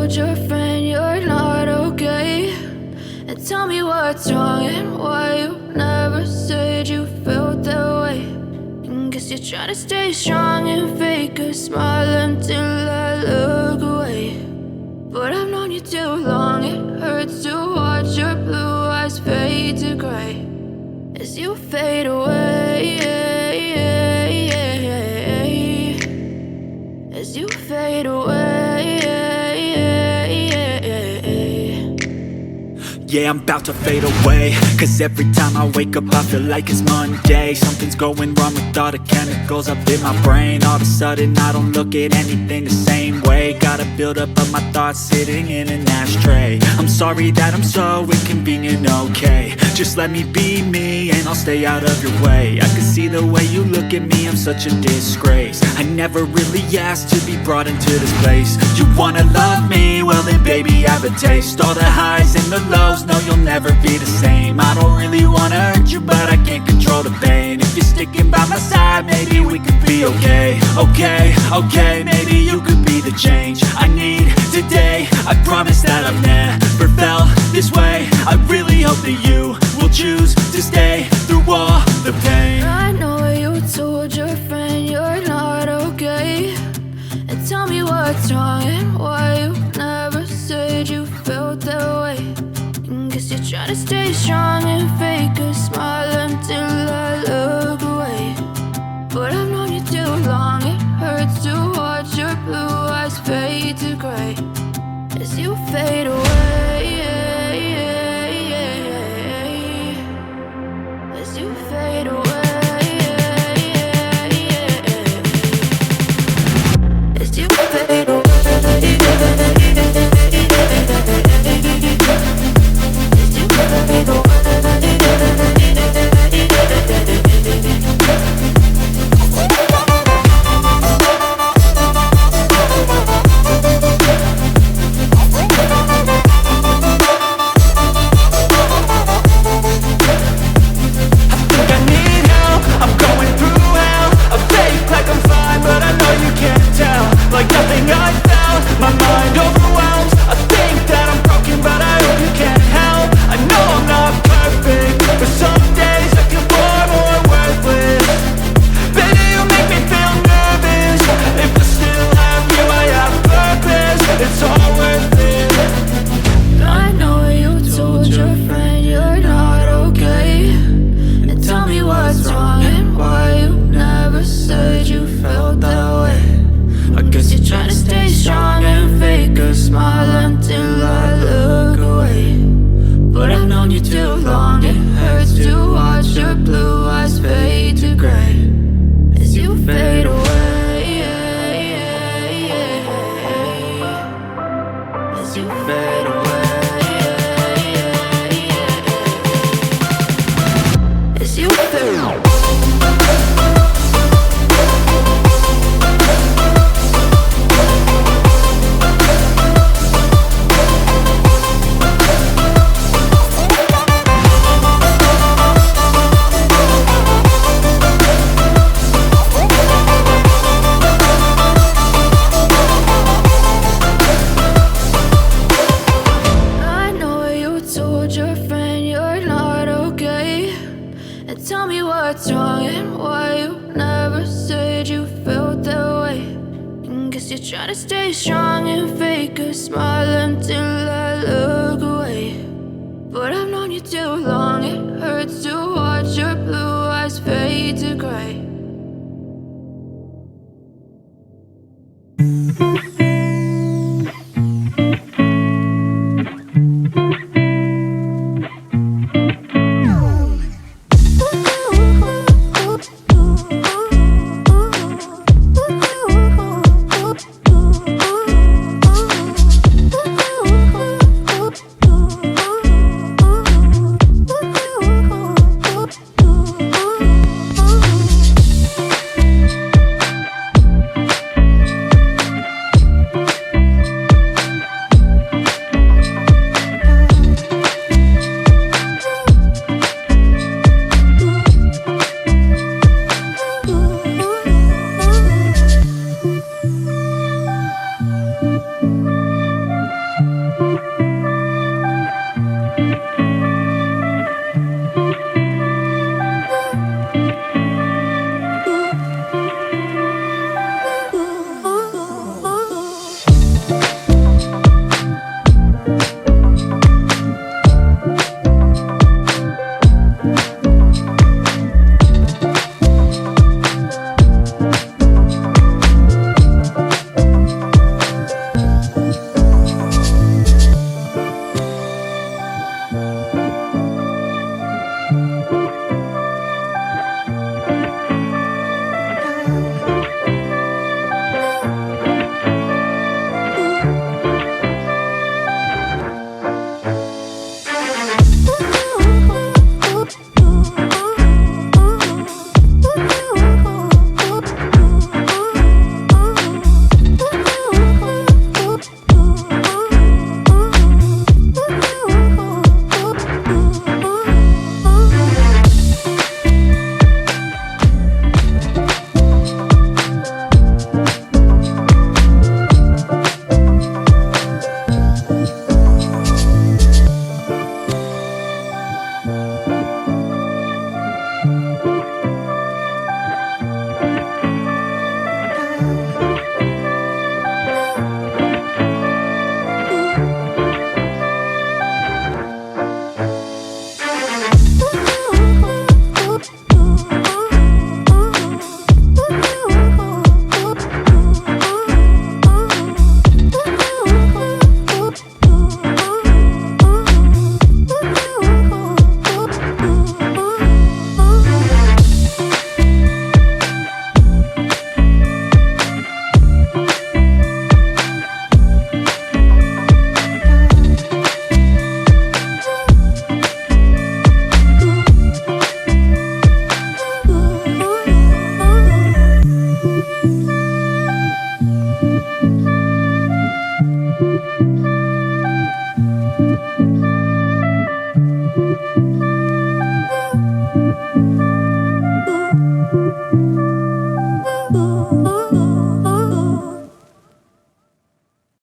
told your friend you're not okay? And tell me what's wrong and why you never said you felt that way. And guess you're trying to stay strong and fake a smile until I look away. But I've known you too long, it hurts to watch your blue eyes fade to gray as you fade away, as you fade away. Yeah, I'm about to fade away, cause every time I wake up I feel like it's Monday. Something's going wrong with all the chemicals up in my brain. All of a sudden I don't look at anything the same way. Gotta build up of my thoughts sitting in an ashtray. I'm sorry that I'm so inconvenient, okay? Just let me be me and I'll stay out of your way. I can see the way you look at me, I'm such a disgrace. I never really asked to be brought into this place. You wanna love me? Well then baby I have a taste. All the highs and the lows, no you'll never be the same. I don't really wanna hurt you but I can't control the pain. If you're sticking by my side maybe we could be okay. Okay, maybe you could be the change I need today. I promise that I've never felt this way. I really hope that you will choose to stay through all the pain. I know you told your friend you're not okay. And tell me what's wrong and why you never said you felt that way. And guess you're trying to stay strong and fake a smile until I look away. But I've known you too long, it hurts to watch your blue eyes fade to gray as you fade away, as you fade away, as you fade away. Tell me what's wrong and why you never said you felt that way. And guess you're trying to stay strong and fake a smile until I look away. But I've known you too long, it hurts to watch your blue eyes fade to gray.